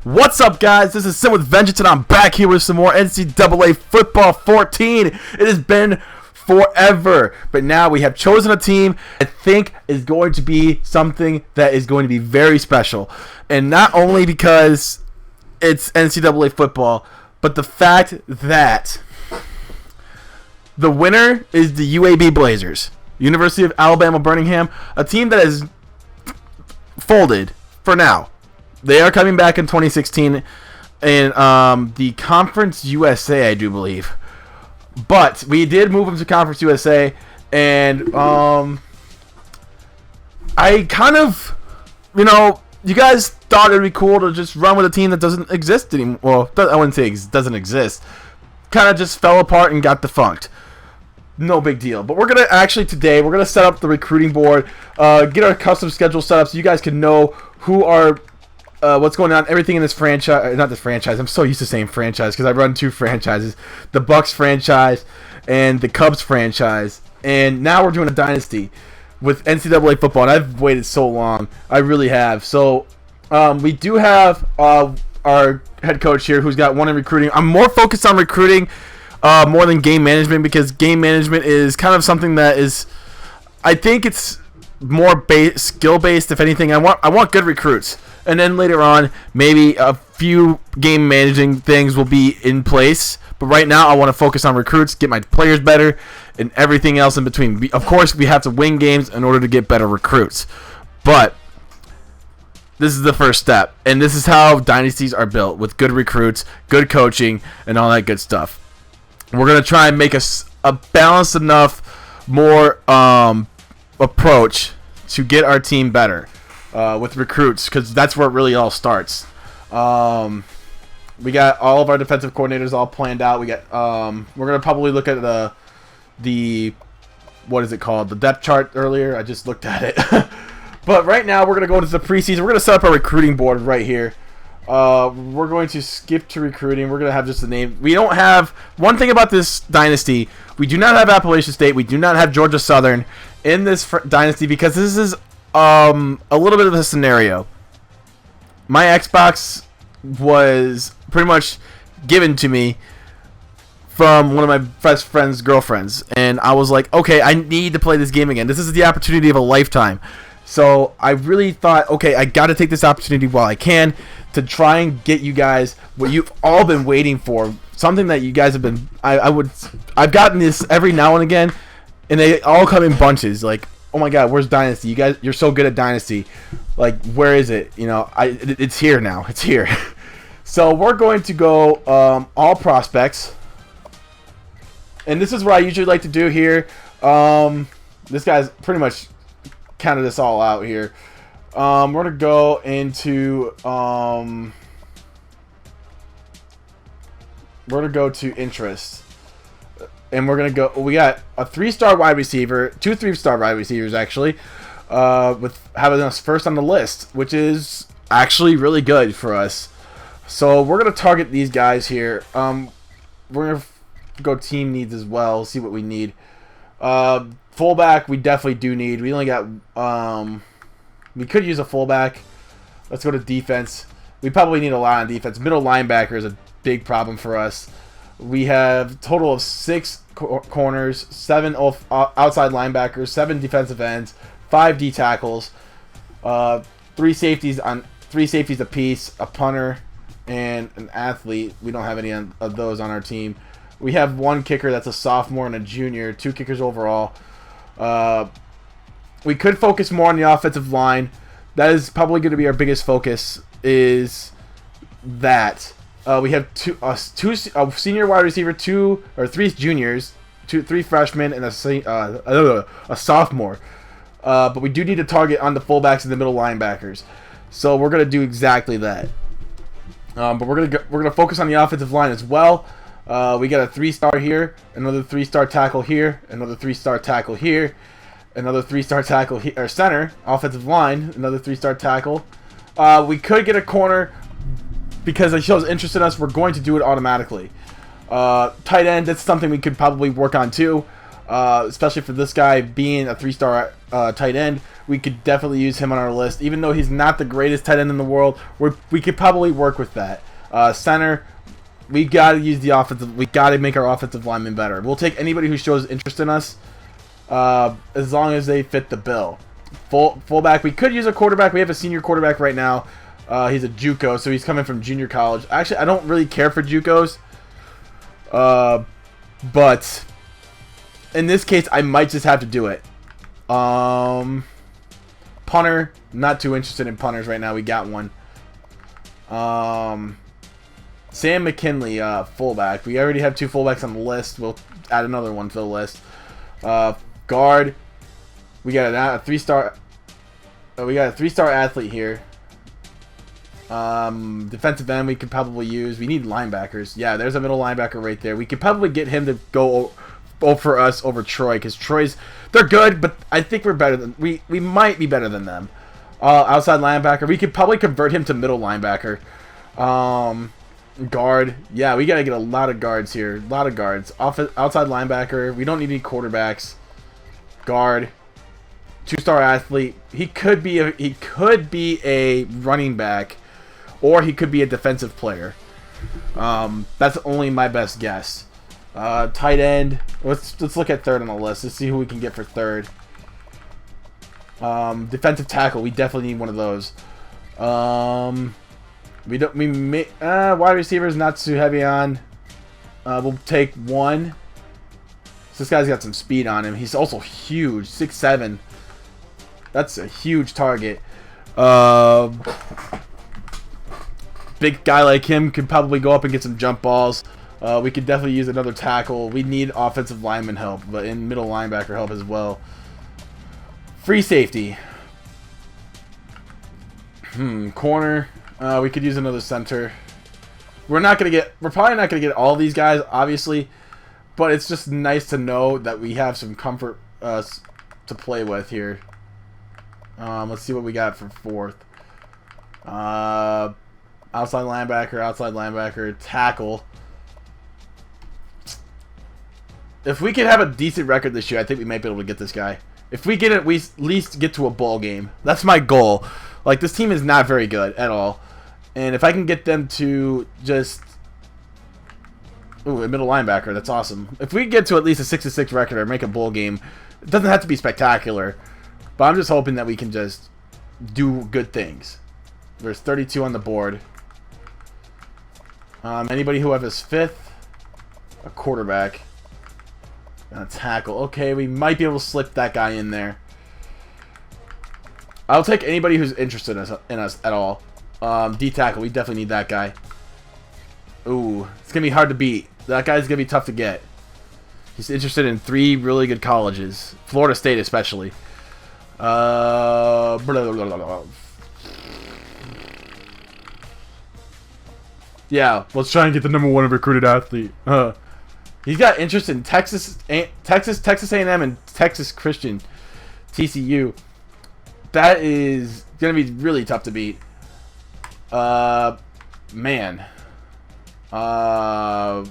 What's up, guys? This is Sim with Vengeance, and I'm back here with some more NCAA Football 14. It has been forever, but now we have chosen a team I think is going to be something that is going to be very special. And not only because it's NCAA football, but the fact that the winner is the UAB Blazers, University of Alabama Birmingham, a team that is folded for now. They are coming back in 2016 in the Conference USA, I do believe. But we did move them to Conference USA, and I kind of, you guys thought it would be cool to just run with a team that doesn't exist anymore. Well, I wouldn't say doesn't exist. Kind of just fell apart and got defunct. No big deal. But we're going to actually today, we're going to set up the recruiting board, get our custom schedule set up so you guys can know who are what's going on, everything in this franchise, not this franchise, I'm so used to saying franchise because I run two franchises, the Bucks franchise and the Cubs franchise, and now we're doing a dynasty with NCAA football, and I've waited so long, I really have. So we do have our head coach here who's got one in recruiting. I'm more focused on recruiting more than game management, because game management is kind of something that is, I think it's more skill based. If anything, I want good recruits. And then later on, maybe a few game managing things will be in place. But right now, I want to focus on recruits, get my players better, and everything else in between. Of course, we have to win games in order to get better recruits. But this is the first step. And this is how dynasties are built, with good recruits, good coaching, and all that good stuff. We're going to try and make a balanced enough, more approach to get our team better. With recruits, because that's where it really all starts. We got all of our defensive coordinators all planned out. We got we're gonna probably look at the what is it called, the depth chart earlier. I just looked at it. But right now we're gonna go into the preseason. We're gonna set up our recruiting board right here. We're going to skip to recruiting. We're gonna have just the name. We don't have one thing about this dynasty. We do not have Appalachian State. We do not have Georgia Southern in this dynasty, because this is a little bit of a scenario. My Xbox was pretty much given to me from one of my best friend's girlfriends, and I was like, okay, I need to play this game again. This is the opportunity of a lifetime. So I really thought, okay, I got to take this opportunity while I can to try and get you guys what you've all been waiting for, something that you guys have been. I've gotten this every now and again, and they all come in bunches. Like, oh my God, where's Dynasty? You guys, you're so good at Dynasty. Like, where is it? It's here now. It's here. So we're going to go all prospects, and this is what I usually like to do here. This guy's pretty much counted this all out here. We're gonna go into we're gonna go to interest. And we're going to go, we got a 3-star wide receiver, 2 3-star wide receivers actually, with having us first on the list, which is actually really good for us. So we're going to target these guys here. We're going to go team needs as well, see what we need. Fullback, we definitely do need. We only got, we could use a fullback. Let's go to defense. We probably need a lot on defense. Middle linebacker is a big problem for us. We have a total of 6 corners, 7 outside linebackers, 7 defensive ends, 5 D tackles, 3 safeties apiece, a punter, and an athlete. We don't have any of those on our team. We have 1 kicker that's a sophomore and a junior, 2 kickers overall. We could focus more on the offensive line. That is probably going to be our biggest focus, is that. We have a senior wide receiver, 3 juniors, 3 freshmen, and a sophomore. But we do need to target on the fullbacks and the middle linebackers. So we're gonna do exactly that. But we're gonna focus on the offensive line as well. We got a 3-star here, another 3-star tackle here, another 3-star tackle here, another 3-star tackle here, or center, offensive line, another 3-star tackle. We could get a corner. Because it shows interest in us, we're going to do it automatically. Tight end, that's something we could probably work on too. especially for this guy being a 3-star tight end. We could definitely use him on our list. Even though he's not the greatest tight end in the world, we could probably work with that. Center, we got to use the offensive. We got to make our offensive linemen better. We'll take anybody who shows interest in us, as long as they fit the bill. Fullback, we could use a quarterback. We have a senior quarterback right now. He's a JUCO, so he's coming from junior college. Actually, I don't really care for JUCOs, but in this case, I might just have to do it. Punter, not too interested in punters right now. We got one. Sam McKinley, fullback. We already have 2 fullbacks on the list. We'll add another one to the list. Guard. We got a 3-star. We got a 3-star athlete here. Defensive end we could probably use. We need linebackers. Yeah, there's a middle linebacker right there. We could probably get him to go for us over Troy, because they're good, but I think we're better than we might be better than them. Outside linebacker, we could probably convert him to middle linebacker. Guard, yeah, we gotta get a lot of guards here. A lot of guards. Outside linebacker, we don't need any quarterbacks. Guard, 2-star athlete. He could be a running back, or he could be a defensive player. That's only my best guess. Tight end. Let's look at third on the list. Let's see who we can get for third. Defensive tackle. We definitely need one of those. Wide receivers not too heavy on. We'll take one. So this guy's got some speed on him. He's also huge, 6'7". That's a huge target. Big guy like him could probably go up and get some jump balls. We could definitely use another tackle. We need offensive lineman help, but in middle linebacker help as well. Free safety. Corner. We could use another center. We're probably not gonna get all these guys, obviously, but it's just nice to know that we have some comfort to play with here. Let's see what we got for fourth. Outside linebacker, tackle. If we could have a decent record this year, I think we might be able to get this guy. If we get it, we at least get to a bowl game. That's my goal. Like, this team is not very good at all. And if I can get them to just... Ooh, a middle linebacker. That's awesome. If we get to at least a 6-6 record or make a bowl game, it doesn't have to be spectacular. But I'm just hoping that we can just do good things. There's 32 on the board. Anybody who have his fifth? A quarterback. And a tackle. Okay, we might be able to slip that guy in there. I'll take anybody who's interested in us at all. D-tackle, we definitely need that guy. Ooh, it's going to be hard to beat. That guy's going to be tough to get. He's interested in 3 really good colleges. Florida State especially. Yeah, let's try and get the #1 recruited athlete. He's got interest in Texas A&M, and Texas Christian, TCU. That is going to be really tough to beat. Man. That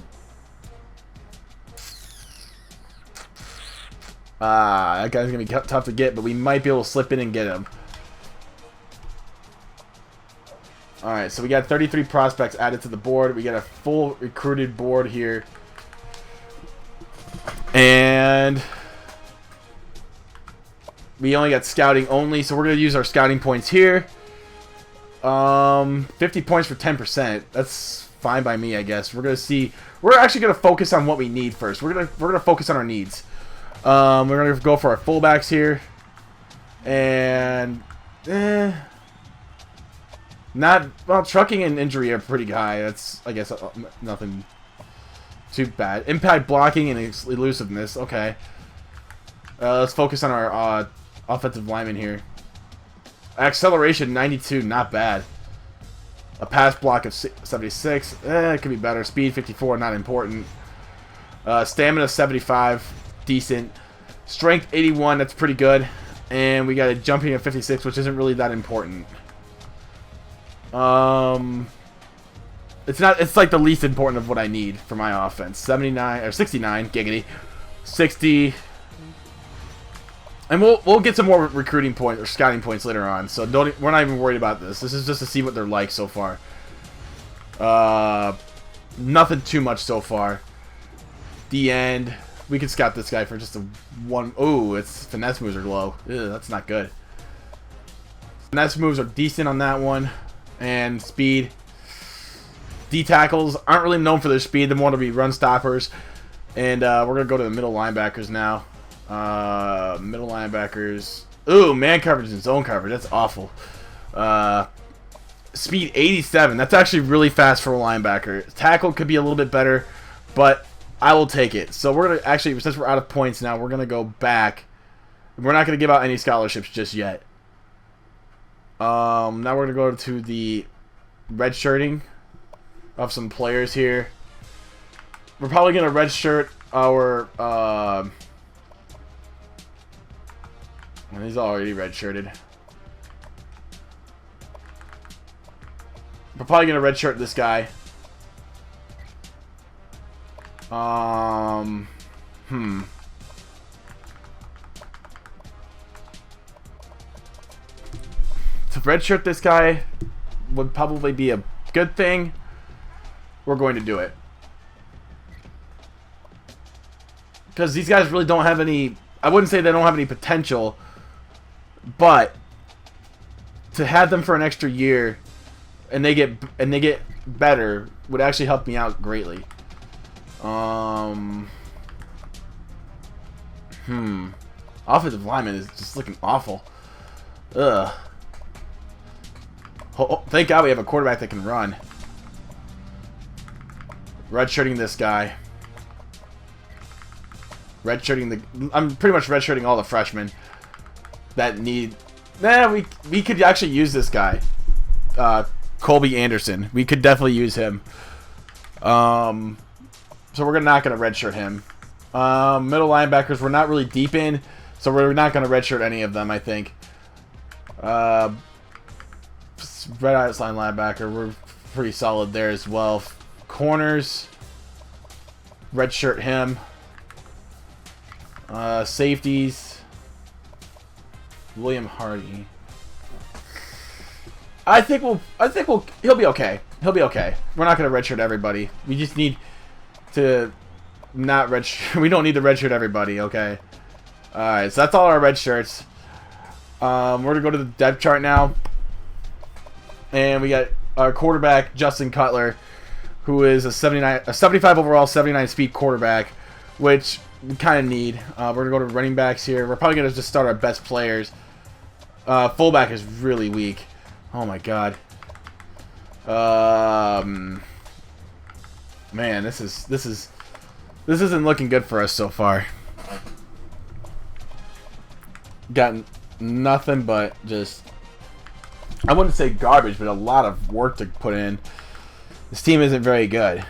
guy's going to be tough to get, but we might be able to slip in and get him. Alright, so we got 33 prospects added to the board. We got a full recruited board here. And we only got scouting only, so we're going to use our scouting points here. 50 points for 10%. That's fine by me, I guess. We're going to see. We're actually going to focus on what we need first. We're going to focus on our needs. We're going to go for our fullbacks here. And trucking and injury are pretty high. That's, I guess, nothing too bad. Impact blocking and elusiveness. Okay. Let's focus on our offensive lineman here. Acceleration 92, not bad. A pass block of 76. It could be better. Speed 54, not important. Stamina 75, decent. Strength 81, that's pretty good. And we got a jumping of 56, which isn't really that important. It's like the least important of what I need for my offense. 79 or 69, giggity. 60, And we'll get some more recruiting points or scouting points later on. So we're not even worried about this. This is just to see what they're like so far. Nothing too much so far. The end. We could scout this guy for just a one. Oh, its finesse moves are low. Ew, that's not good. Finesse moves are decent on that one, and speed. D tackles aren't really known for their speed. They want to be run stoppers. And we're gonna go to the middle linebackers now. Middle linebackers. Ooh, man coverage and zone coverage. That's awful. Speed 87. That's actually really fast for a linebacker. Tackle could be a little bit better, but I will take it. So we're gonna actually, since we're out of points now, we're gonna go back. We're not gonna give out any scholarships just yet. Now we're gonna go to the redshirting of some players here. We're probably gonna redshirt our. He's already redshirted. We're probably gonna redshirt this guy. To redshirt this guy would probably be a good thing. We're going to do it. Because these guys really don't have any... I wouldn't say they don't have any potential, but to have them for an extra year and they get better would actually help me out greatly. Offensive lineman is just looking awful. Ugh. Oh, thank God we have a quarterback that can run. Redshirting this guy. I'm pretty much redshirting all the freshmen that need. We could actually use this guy, Colby Anderson. We could definitely use him. So we're not gonna redshirt him. Middle linebackers we're not really deep in, so we're not gonna redshirt any of them. I think. Red outside linebacker, we're pretty solid there as well. Corners, redshirt him. Safeties, William Hardy. He'll be okay. He'll be okay. We're not gonna redshirt everybody. We just need to not redshirt. We don't need to redshirt everybody. Okay. All right. So that's all our red shirts. We're gonna go to the depth chart now, and we got our quarterback Justin Cutler, who is a 75 overall, 79 speed quarterback, which we kind of need. We're gonna go to running backs here. We're probably gonna just start our best players. Fullback is really weak. Oh my god. Man, this isn't looking good for us so far. Gotten nothing but just, I wouldn't say garbage, but a lot of work to put in. This team isn't very good,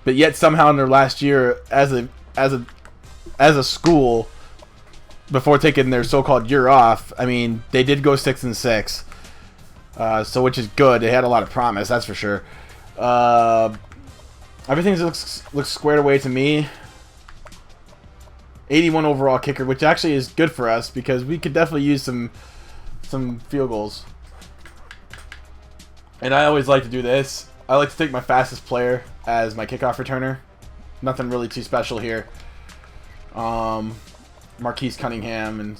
but yet somehow in their last year as a school, before taking their so-called year off, I mean, they did go 6-6, so which is good. They had a lot of promise, that's for sure. Everything looks squared away to me. 81 overall kicker, which actually is good for us because we could definitely use some field goals. And I always like to do this. I like to take my fastest player as my kickoff returner. Nothing really too special here. Marquise Cunningham and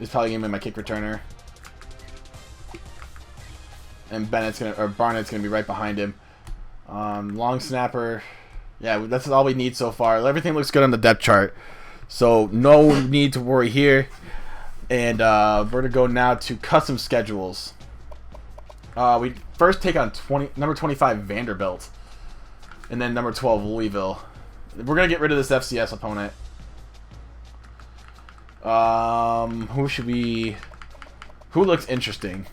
is probably gonna be my kick returner. And Barnett's gonna be right behind him. Long snapper. Yeah, that's all we need so far. Everything looks good on the depth chart. So no need to worry here. And we're going to go now to custom schedules. We first take on number 25 Vanderbilt. And then number 12 Louisville. We're going to get rid of this FCS opponent. Who looks interesting?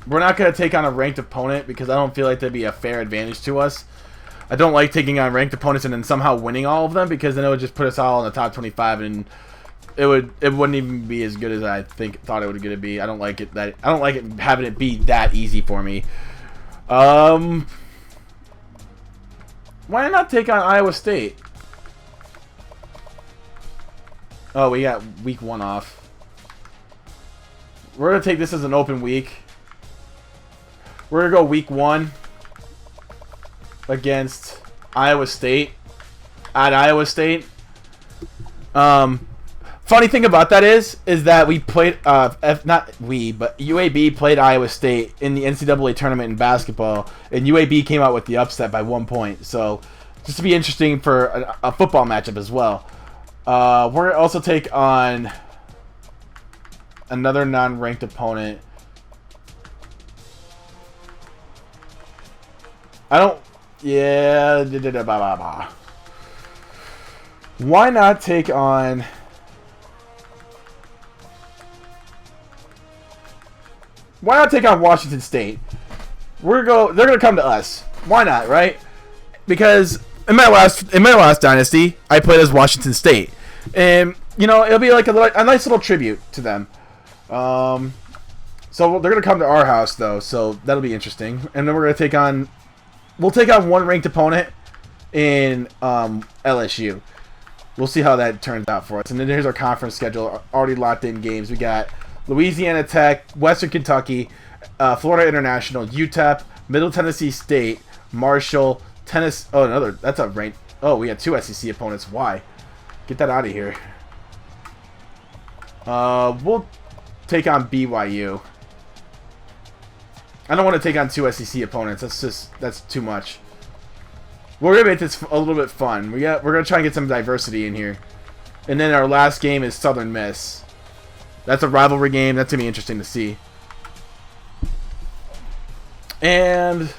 We're not going to take on a ranked opponent because I don't feel like that'd be a fair advantage to us. I don't like taking on ranked opponents and then somehow winning all of them because then it would just put us all in the top 25 and it wouldn't even be as good as I thought it was going to be. I don't like it having it be that easy for me. Why not take on Iowa State? Oh, we got week 1 off. We're going to take this as an open week. We're going to go week 1 against Iowa State. At Iowa State. Funny thing about that is that we played, not we, but UAB played Iowa State in the NCAA tournament in basketball, and UAB came out with the upset by 1 point. So, just to be interesting for a football matchup as well. We're going to also take on another non-ranked opponent. Why not take on... Why not take on Washington State? They're gonna come to us. Why not, right? Because in my last dynasty, I played as Washington State, and it'll be like a nice little tribute to them. So they're gonna come to our house though, so that'll be interesting. And then we'll take on one ranked opponent in LSU. We'll see how that turns out for us. And then here's our conference schedule, already locked in games. We got Louisiana Tech, Western Kentucky, Florida International, UTEP, Middle Tennessee State, Marshall, Tennessee. Oh, that's a ranked. Oh, we had 2 SEC opponents. Why? Get that out of here. We'll take on BYU. I don't want to take on 2 SEC opponents. That's too much. We're gonna make this a little bit fun. We're gonna try and get some diversity in here. And then our last game is Southern Miss. That's a rivalry game. That's gonna be interesting to see. And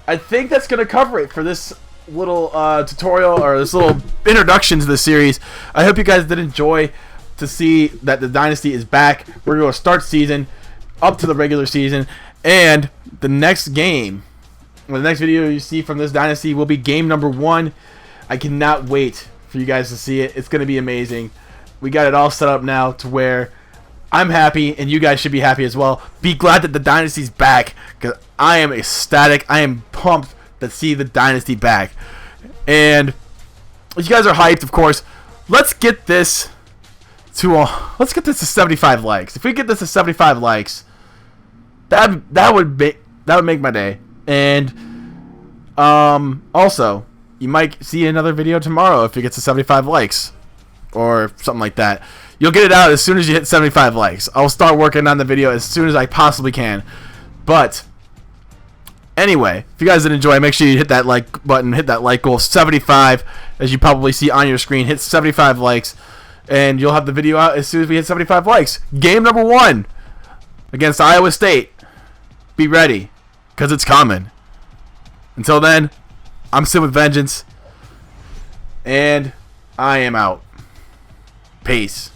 I think that's gonna cover it for this little tutorial, or this little introduction to the series. I hope you guys did enjoy to see that the Dynasty is back. We're gonna start season up to the regular season, and the next game, the next video you see from this Dynasty will be game number 1. I cannot wait for you guys to see it. It's going to be amazing. We got it all set up now to where I'm happy, and you guys should be happy as well. Be glad that the Dynasty's back, because I am ecstatic. I am pumped to see the Dynasty back. And you guys are hyped, of course. Let's get this to 75 likes. If we get this to 75 likes, that would make my day. And also, you might see another video tomorrow if it gets to 75 likes or something like that. You'll get it out as soon as you hit 75 likes. I'll start working on the video as soon as I possibly can. But anyway, if you guys did enjoy, make sure you hit that like button, hit that like goal. 75, as you probably see on your screen, hit 75 likes, and you'll have the video out as soon as we hit 75 likes. Game number 1 against Iowa State. Be ready, because it's coming. Until then, I'm Sid with Vengeance, and I am out. Peace.